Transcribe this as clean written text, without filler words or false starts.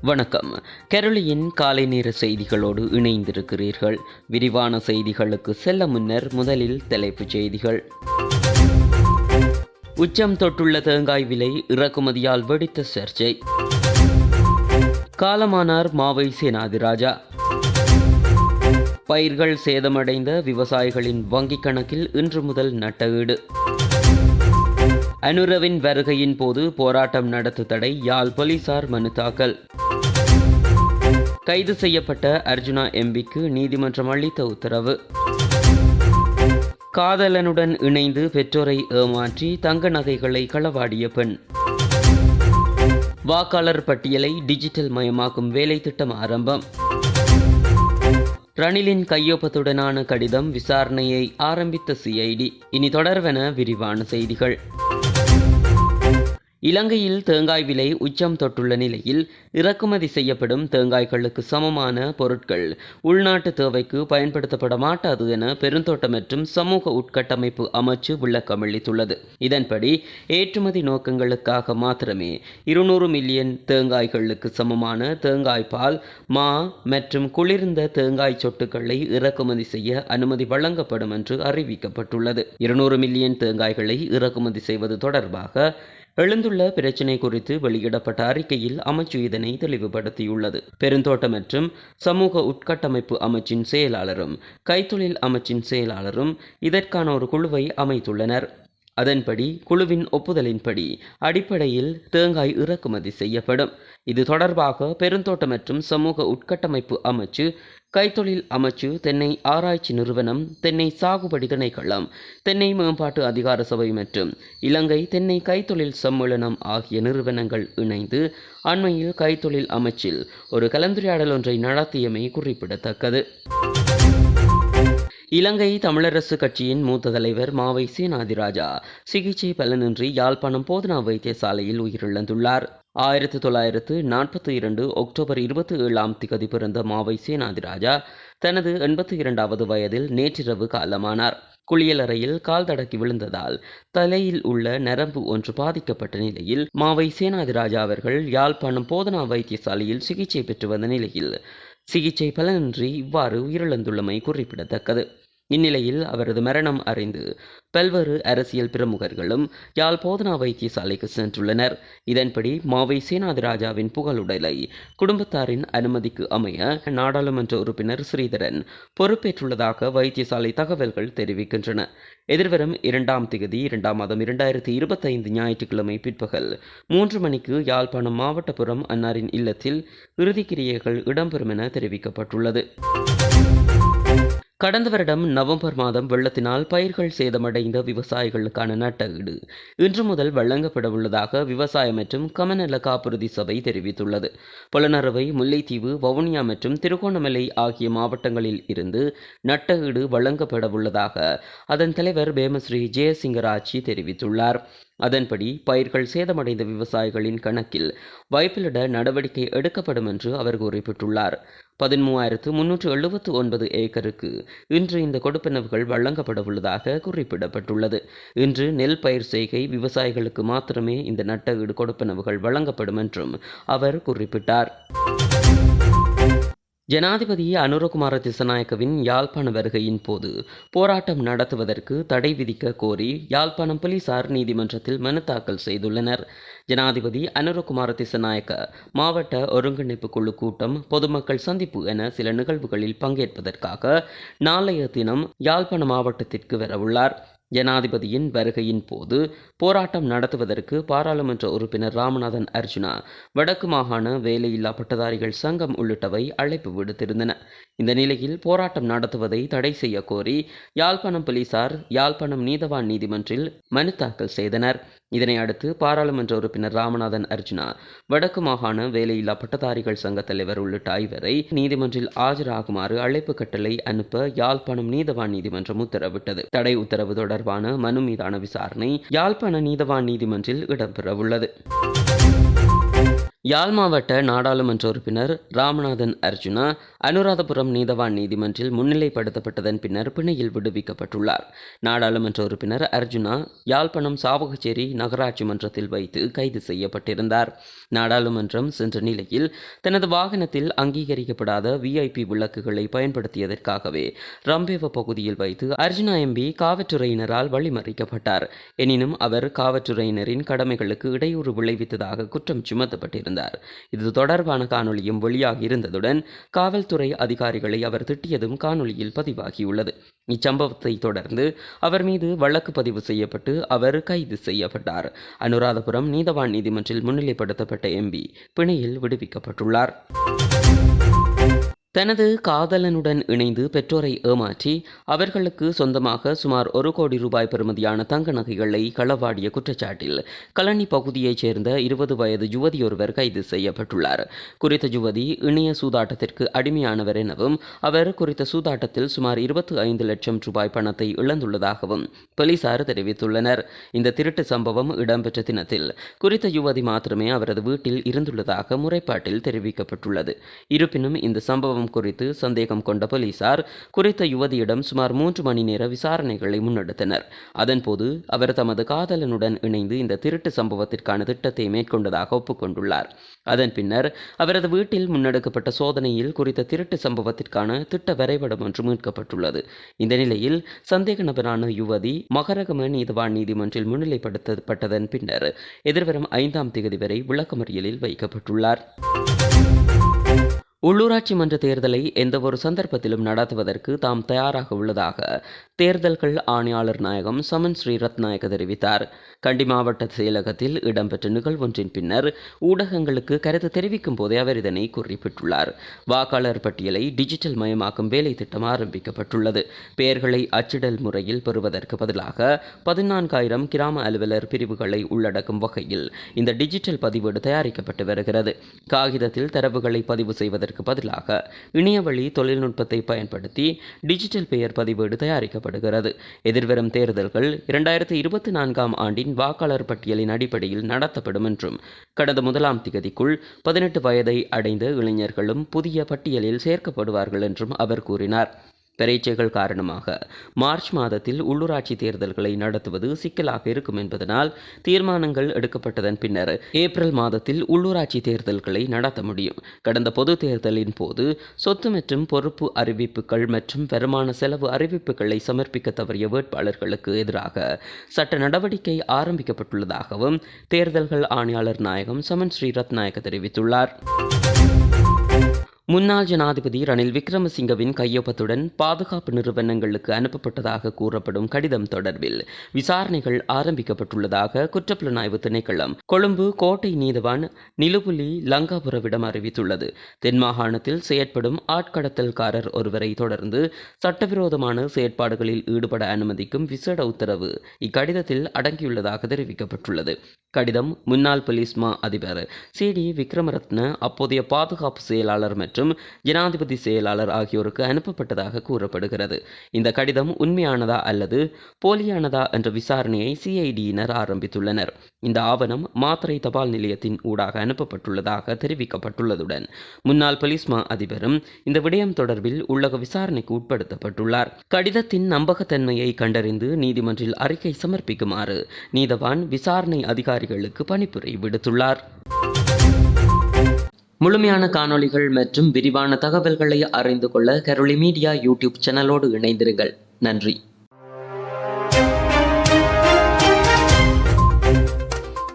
வணக்கம். கெரோலியின் காலை நேர செய்திகளோடு இணைந்திருக்கிறீர்கள். விரிவான செய்திகளுக்கு செல்ல முன்னர் முதலில் தலைப்புச் செய்திகள். உச்சம் தொட்டுள்ள தேங்காய் விலை இறக்குமதியால் வெடித்த சர்ச்சை. காலமானார் மாவை சேனாதிராஜா. பயிர்கள் சேதமடைந்த விவசாயிகளின் வங்கிக் கணக்கில் இன்று முதல் நட்டஈடு. அனுரவின் வருகையின் போது போராட்டம் நடத்த தடை, யாழ் போலீசார் மனு தாக்கல். கைது செய்யப்பட்ட அர்ஜுனா எம்பிக்கு நீதிமன்றம் அளித்த உத்தரவு. காதலனுடன் இணைந்து பெற்றோரை ஏமாற்றி தங்க நகைகளை களவாடிய பெண். வாக்காளர் பட்டியலை டிஜிட்டல் மயமாக்கும் வேலை திட்டம் ஆரம்பம். ரணிலின் கையொப்பத்துடனான கடிதம் விசாரணையை ஆரம்பித்த சிஐடி. இனி தொடர்வென விரிவான செய்திகள். இலங்கையில் தேங்காய் விலை உச்சம் தொட்டுள்ள நிலையில் இறக்குமதி செய்யப்படும் தேங்காய்களுக்கு சமமான பொருட்கள் உள்நாட்டு தேவைக்கு பயன்படுத்தப்பட மாட்டாது என பெருந்தோட்ட மற்றும் சமூக உட்கட்டமைப்பு அமைச்சு விளக்கமளித்துள்ளது. இதன்படி ஏற்றுமதி நோக்கங்களுக்காக மாத்திரமே 200 மில்லியன் தேங்காய்களுக்கு சமமான தேங்காய் பால், மா மற்றும் குளிர்ந்த தேங்காய் சொட்டுக்களை இறக்குமதி செய்ய அனுமதி வழங்கப்படும் என்று அறிவிக்கப்பட்டுள்ளது. 200 மில்லியன் தேங்காய்களை இறக்குமதி செய்வது தொடர்பாக எழுந்துள்ள பிரச்சினை குறித்து வெளியிடப்பட்ட அறிக்கையில் அமைச்சு இதனை தெளிவுபடுத்தியுள்ளது. பெருந்தோட்ட மற்றும் சமூக உட்கட்டமைப்பு அமைச்சின் செயலாளரும் கைத்தொழில் அமைச்சின் செயலாளரும் இதற்கான ஒரு குழுவை அமைத்துள்ளனர். அதன்படி குழுவின் ஒப்புதலின்படி அடிப்படையில் தேங்காய் இறக்குமதி செய்யப்படும். இது தொடர்பாக பெருந்தோட்ட மற்றும் சமூக உட்கட்டமைப்பு அமைச்சு, கைத்தொழில் அமைச்சு, தென்னை ஆராய்ச்சி நிறுவனம், தென்னை சாகுபடி திணைக்களம், தென்னை மேம்பாட்டு அதிகார சபை மற்றும் இலங்கை தென்னை கைத்தொழில் சம்மேளனம் ஆகிய நிறுவனங்கள் இணைந்து அண்மையில் கைத்தொழில் அமைச்சில் ஒரு கலந்துரையாடல் ஒன்றை நடத்தியமை குறிப்பிடத்தக்கது. இலங்கை தமிழரசு கட்சியின் மூத்த தலைவர் மாவை சேனாதிராஜா சிகிச்சை பலனின்றி யாழ்ப்பாணம் போதனா வைத்தியசாலையில் உயிரிழந்துள்ளார். 1942 அக்டோபர் 27 பிறந்த மாவை சேனாதிராஜா தனது 82வது வயதில் நேற்றிரவு காலமானார். குளியலறையில் கால் தடக்கி விழுந்ததால் தலையில் உள்ள நரம்பு ஒன்று பாதிக்கப்பட்ட நிலையில் மாவை சேனாதிராஜா அவர்கள் யாழ்ப்பாணம் போதனா வைத்தியசாலையில் சிகிச்சை பெற்று வந்த நிலையில் சிகிச்சை பலனின்றி இவ்வாறு உயிரிழந்துள்ளமை குறிப்பிடத்தக்கது. இந்நிலையில் அவரது மரணம் அறிந்து பல்வேறு அரசியல் பிரமுகர்களும் யாழ் போதனா வைத்தியசாலைக்கு சென்றுள்ளனர். இதன்படி மாவை சேனாதிராஜாவின் புகழுடலை குடும்பத்தாரின் அனுமதிக்கு அமைய நாடாளுமன்ற உறுப்பினர் ஸ்ரீதரன் பொறுப்பேற்றுள்ளதாக வைத்தியசாலை தகவல்கள் தெரிவிக்கின்றன. எதிர்வரும் 2ஆம் தேதி 2ஆம் மாதம் 2025 ஞாயிற்றுக்கிழமை பிற்பகல் 3 மணிக்கு யாழ்ப்பாணம் மாவட்டபுரம் அன்னாரின் இல்லத்தில் இறுதிக்கிரியைகள் இடம்பெறும் என தெரிவிக்கப்பட்டுள்ளது. கடந்த வருடம் நவம்பர் மாதம் வெள்ளத்தினால் பயிர்கள் சேதமடைந்த விவசாயிகளுக்கான நட்டஈடு இன்று முதல் வழங்கப்பட உள்ளதாக விவசாய மற்றும் கமநல காப்புறுதி சபை தெரிவித்துள்ளது. பொலனறுவை, முல்லைத்தீவு, வவுனியா மற்றும் திருகோணமலை ஆகிய மாவட்டங்களில் இருந்து நட்டஈடு வழங்கப்பட உள்ளதாக அதன் தலைவர் பேமஸ்ரீ ஜெயசிங்கராட்சி தெரிவித்துள்ளார். அதன்படி பயிர்கள் சேதமடைந்த விவசாயிகளின் கணக்கில் வைப்பிலிட நடவடிக்கை எடுக்கப்படும் என்று அவர் குறிப்பிட்டுள்ளார். 13,379 ஏக்கருக்கு இன்று இந்த கொடுப்பனவுகள் வழங்கப்பட உள்ளதாக குறிப்பிடப்பட்டுள்ளது. இன்று நெல் பயிர் செய்கை விவசாயிகளுக்கு மாத்திரமே இந்த நட்டஈடு கொடுப்பனவுகள் வழங்கப்படும் என்றும் அவர் குறிப்பிட்டார். ஜனாதிபதி அனுரகுமார திசாநாயக்கவின் யாழ்ப்பாண வருகையின் போது போராட்டம் நடத்துவதற்கு தடை விதிக்க கோரி யாழ்ப்பாணம் போலீசார் நீதிமன்றத்தில் மனு தாக்கல் செய்துள்ளனர். ஜனாதிபதி அனுரகுமார திசாநாயக்க மாவட்ட ஒருங்கிணைப்பு குழு கூட்டம், பொதுமக்கள் சந்திப்பு என சில நிகழ்வுகளில் பங்கேற்பதற்காக நாளைய தினம் யாழ்ப்பாண மாவட்டத்திற்கு வரவுள்ளார். ஜனாதிபதியின் வருகையின் போது போராட்டம் நடத்துவதற்கு பாராளுமன்ற உறுப்பினர் ராமநாதன் அர்ஜுனா, வடக்கு மாகாண வேலையில்லா பட்டதாரிகள் சங்கம் உள்ளிட்டவை அழைப்பு விடுத்திருந்தன. இந்த நிலையில் போராட்டம் நடத்துவதை தடை செய்ய கோரி யாழ்ப்பாணம் போலீசார் யாழ்ப்பாணம் நீதவான் நீதிமன்றில் மனு தாக்கல் செய்தனர். இதனை அடுத்து பாராளுமன்ற உறுப்பினர் ராமநாதன் அர்ஜுனா, வடக்கு மாகாண வேலையில்லா பட்டதாரிகள் சங்க தலைவர் உள்ளிட்ட 5 நீதிமன்றில் ஆஜராகுமாறு அழைப்பு கட்டளை அனுப்ப யாழ்ப்பாணம் நீதவான் நீதிமன்றம் உத்தரவிட்டது. தடை உத்தரவு தொடர்பான மனு மீதான விசாரணை யாழ்ப்பாண நீதவான் நீதிமன்றில் இடம்பெறவுள்ளது. யாழ் மாவட்ட நாடாளுமன்ற உறுப்பினர் ராமநாதன் அர்ஜுனா அனுராதபுரம் நீதவான் நீதிமன்றில் முன்னிலைப்படுத்தப்பட்டதன் பின்னர் பிணையில் விடுவிக்கப்பட்டுள்ளார். நாடாளுமன்ற உறுப்பினர் அர்ஜுனா யாழ்ப்பாணம் சாவகச்சேரி நகராட்சி மன்றத்தில் வைத்து கைது செய்யப்பட்டிருந்தார். நாடாளுமன்றம் சென்ற நிலையில் தனது வாகனத்தில் அங்கீகரிக்கப்படாத VIP விளக்குகளை பயன்படுத்தியதற்காகவே ரம்பேவ பகுதியில் வைத்து அர்ஜுனா MP காவல்துறையினரால் வழிமறிக்கப்பட்டார். எனினும் அவர் காவல்துறையினரின் கடமைகளுக்கு இடையூறு விளைவித்ததாக குற்றம் சுமத்தப்பட்டிருந்தார். இது தொடர்பான காணொலியும் வெளியாகி இருந்ததுடன் காவல்துறை அதிகாரிகளை அவர் திட்டியதும் காணொலியில் பதிவாகியுள்ளது. இச்சம்பவத்தை தொடர்ந்து அவர் மீது வழக்கு பதிவு செய்யப்பட்டு அவர் கைது செய்யப்பட்டார். அனுராதபுரம் நீதவான் நீதிமன்றில் முன்னிலைப்படுத்தப்பட்ட MP பிணையில் விடுவிக்கப்பட்டுள்ளார். தனது காதலனுடன் இணைந்து பெற்றோரை ஏமாற்றி அவர்களுக்கு சொந்தமாக சுமார் 1 கோடி ரூபாய் பெறுமதியான தங்க நகைகளை களவாடிய குற்றச்சாட்டில் களனி பகுதியைச் சேர்ந்த 20 வயது யுவதியொருவர் கைது செய்யப்பட்டுள்ளார். குறித்த யுவதி இணைய சூதாட்டத்திற்கு அடிமையானவர் எனவும் அவர் குறித்த சூதாட்டத்தில் சுமார் 25 லட்சம் ரூபாய் பணத்தை இழந்துள்ளதாகவும் போலீசார் தெரிவித்துள்ளனர். இந்த திருட்டு சம்பவம் இடம்பெற்ற தினத்தில் குறித்த யுவதி மாத்திரமே அவரது வீட்டில் இருந்துள்ளதாக முறைப்பாட்டில் தெரிவிக்கப்பட்டுள்ளது. இருப்பினும் இந்த சம்பவம் குறித்து சந்தேகம் கொண்ட போலீசார் குறித்த யுவதியிடம் சுமார் 3 மணி நேர விசாரணைகளை முன்னெடுத்தனர். அதன்போது அவர் தமது காதலனுடன் இணைந்து இந்த திருட்டு சம்பவத்திற்கான திட்டத்தை மேற்கொண்டதாக ஒப்புக்கொண்டுள்ளார். அதன் பின்னர் அவரது வீட்டில் முன்னெடுக்கப்பட்ட சோதனையில் குறித்த திருட்டு சம்பவத்திற்கான திட்ட வரைபடம் ஒன்று மீட்கப்பட்டுள்ளது. இந்த நிலையில் சந்தேக நபரான யுவதி மகரகம நீதவான் நீதிமன்றில் முன்னிலைப்படுத்தப்பட்டதன் பின்னர் எதிர்வரும் 5ஆம் தேதி வரை விளக்கமறியலில் வைக்கப்பட்டுள்ளார். உள்ளூராட்சி மன்ற தேர்தலை எந்தவொரு சந்தர்ப்பத்திலும் நடத்துவதற்கு தாம் தயாராக உள்ளதாக தேர்தல்கள் ஆணையாளர் நாயகம் சமன் ஸ்ரீ ரத்நாயக்க தெரிவித்தார். கண்டி மாவட்ட செயலகத்தில் இடம்பெற்ற நிகழ்வொன்றின் பின்னர் ஊடகங்களுக்கு கருத்து தெரிவிக்கும் போதே அவர் இதனை குறிப்பிட்டுள்ளார். வாக்காளர் பட்டியலை டிஜிட்டல் மயமாக்கும் வேலை திட்டம் ஆரம்பிக்கப்பட்டுள்ளது. பெயர்களை அச்சிடல் முறையில் பெறுவதற்கு பதிலாக 14,000 கிராம அலுவலர் பிரிவுகளை உள்ளடக்கும் வகையில் இந்த டிஜிட்டல் பதிவேடு தயாரிக்கப்பட்டு வருகிறது. காகிதத்தில் தரவுகளை பதிவு செய்வதற்கு பதிலாக இணையவழி தொழில்நுட்பத்தை பயன்படுத்தி டிஜிட்டல் பெயர் பதிவேடு தயாரிக்கப்படுகிறது. எதிர்வரும் தேர்தல்கள் 2024ஆம் ஆண்டின் வாக்காளர் பட்டியலின் அடிப்படையில் நடத்தப்படும் என்றும் கடந்த 1ஆம் திகதிக்குள் 18 வயதை அடைந்த இளைஞர்களும் புதிய பட்டியலில் சேர்க்கப்படுவார்கள் என்றும் அவர் கூறினார். பரீட்சைகள் காரணமாக மார்ச் மாதத்தில் உள்ளூராட்சி தேர்தல்களை நடத்துவது சிக்கலாக இருக்கும் என்பதனால் தீர்மானங்கள் எடுக்கப்பட்டதன் பின்னர் ஏப்ரல் மாதத்தில் உள்ளூராட்சி தேர்தல்களை நடத்த முடியும். கடந்த பொது தேர்தலின் போது சொத்து மற்றும் பொறுப்பு அறிவிப்புகள் மற்றும் வருமான செலவு அறிவிப்புகளை சமர்ப்பிக்க தவறிய வேட்பாளர்களுக்கு எதிராக சட்ட நடவடிக்கை ஆரம்பிக்கப்பட்டுள்ளதாகவும் தேர்தல்கள் ஆணையாளர் நாயகம் சமன் ஸ்ரீ ரத்நாயக்க தெரிவித்துள்ளார். முன்னாள் ஜனாதிபதி ரணில் விக்ரமசிங்கவின் கையொப்பத்துடன் பாதுகாப்பு நிறுவனங்களுக்கு அனுப்பப்பட்டதாக கூறப்படும் கடிதம் தொடர்பில் விசாரணைகள் ஆரம்பிக்கப்பட்டுள்ளதாக குற்றப்புலனாய்வு திணைக்களம் கொழும்பு கோட்டை நீதவான் நிலுபுலி லங்காபுரவிடம் அறிவித்துள்ளது. தென் மாகாணத்தில் செயற்படும் ஆட்கடத்தல்காரர் ஒருவரை தொடர்ந்து சட்டவிரோதமான செயற்பாடுகளில் ஈடுபட அனுமதிக்கும் விசேட உத்தரவு இக்கடிதத்தில் அடங்கியுள்ளதாக தெரிவிக்கப்பட்டுள்ளது. கடிதம் முன்னாள் போலீஸ் மா அதிபர் CD விக்ரமரத்ன, அப்போதைய பாதுகாப்பு செயலாளர் மற்றும் ஜனாதிபதி செயலாளர் ஆகியோருக்கு அனுப்பப்பட்டதாக கூறப்படுகிறது. இந்த கடிதம் உண்மையானதா அல்லது போலியானதா என்ற விசாரணையை CID-யினர் ஆரம்பித்துள்ளனர். இந்த ஆவணம் மாத்தறை தபால் நிலையத்தின் ஊடாக அனுப்பப்பட்டுள்ளதாக தெரிவிக்கப்பட்டுள்ளதுடன் முன்னாள் போலீஸ் மா அதிபரும் இந்த விடயம் தொடர்பில் உள்ளக விசாரணைக்கு உட்படுத்தப்பட்டுள்ளார். கடிதத்தின் நம்பகத்தன்மையை கண்டறிந்து நீதிமன்றில் அறிக்கை சமர்ப்பிக்குமாறு நீதவான் விசாரணை அதிகாரிகளுக்கு பணிப்புரை விடுத்துள்ளார். முழுமையான காணொளிகள் மற்றும் விரிவான தகவல்களை அறிந்து கொள்ள கரோலி மீடியா யூடியூப் சேனலோடு இணைந்திருங்கள். நன்றி.